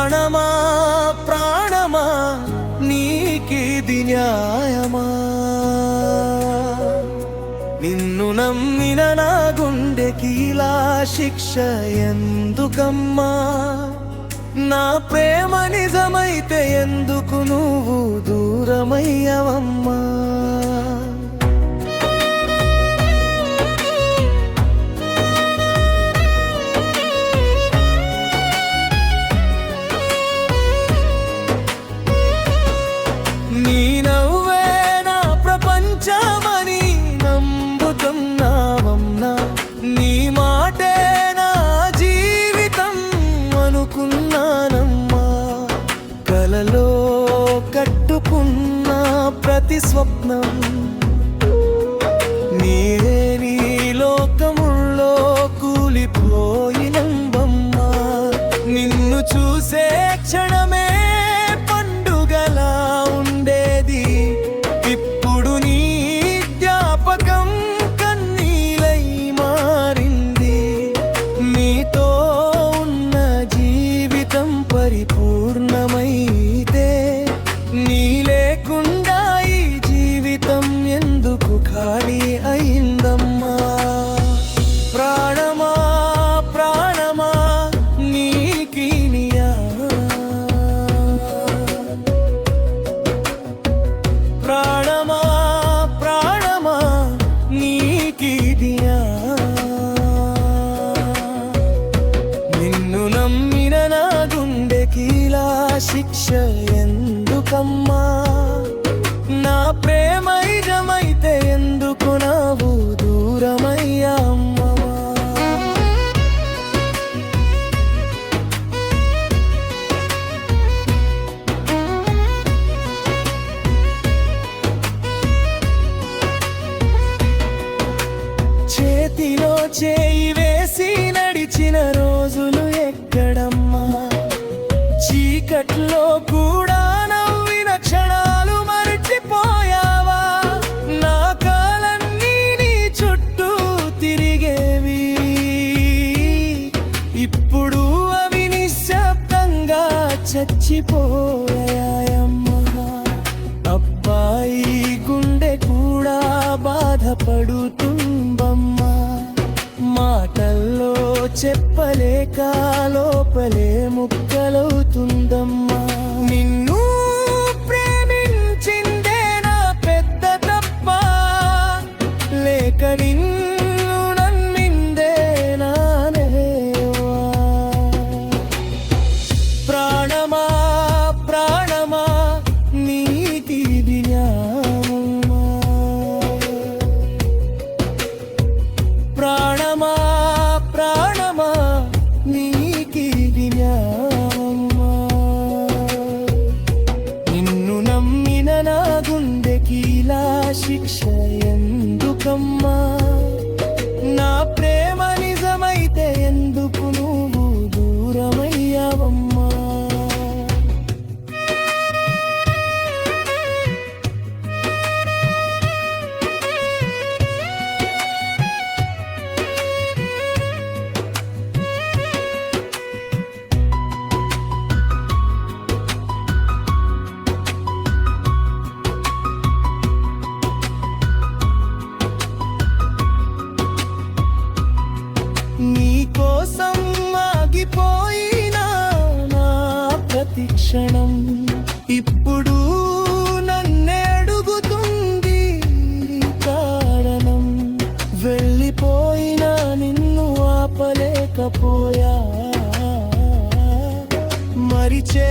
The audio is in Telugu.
ప్రాణమా ప్రాణమా నీకిది న్యాయమా? నిన్ను నమ్మిన నా గుండెకి ఇలా శిక్ష ఎందుకమ్మా? నా ప్రేమ నిజమైతే ఎందుకు నువ్వు దూరమయ్యవమ్మా? నీ నవ్వే నా ప్రపంచమని నమ్ముతున్నావమ్మా. నీ మాటే నా జీవితం అనుకున్నానమ్మా. కలలో కట్టుకున్న ప్రతి స్వప్నం నీరే నీ లోకముల్లో కూలిపోయినంబమ్మా. నిన్ను చూసే క్షణమే పండుగలా ఉండేది. ఇప్పుడు నీ జ్ఞాపకం కన్నీలై మారింది. నీతో ఉన్న జీవితం పరిపూర్ణమైతే నీ లేకుండా ఈ జీవితం ఎందుకు ఖాళీ అయిందమ్మా? ప్రాణమా ప్రాణమా నీకి ప్రాణమా ప్రాణమా నీకి నిన్ను నమ్మిన నా గుండెకి ఇలా శిక్ష ఎందుకమ్మా? నా ప్రేమ నిజమైతే ఎందుకు నావు దూరమయ్యమ్మా? చేతిలో చేయి వేసి నడిచిన రోజులు ఎక్కడమ్మా? చీకట్లో కూడా నవ్విన క్షణాలు మర్చిపోయావా? నా కాలన్నీ నీ చుట్టూ తిరిగేవి. ఇప్పుడు అవి నిశ్శబ్దంగా చచ్చిపోయాయమ్మా. అబ్బాయి గుండె కూడా బాధపడుతుందమ్మా. మాటల్లో చెప్పలేక లోపలే ముక్కలవుతుందమ్మా. నిన్ను ప్రేమించిందే నా పెద్ద తప్ప, లేక నిన్ను నమ్మిందే నానేవా? ప్రాణమా ప్రాణమా నీకిది న్యాయమా? ప్రాణమా ప్రాణమా నీకిది న్యాయమా? నిన్ను నమ్మిన నా గుండెకి ఇలా శిక్ష ఎందుకమ్మా? నా ప్రేమ నిజమైతే ఎందుకు నువ్వు దూరమయ్యావమ్మా? నీకోసం ఆగిపోయినా నా ప్రతి క్షణం ఇప్పుడు నన్నే అడుగుతుంది కారణం. వెళ్ళిపోయినా నిన్ను ఆపలేకపోయా. మరిచే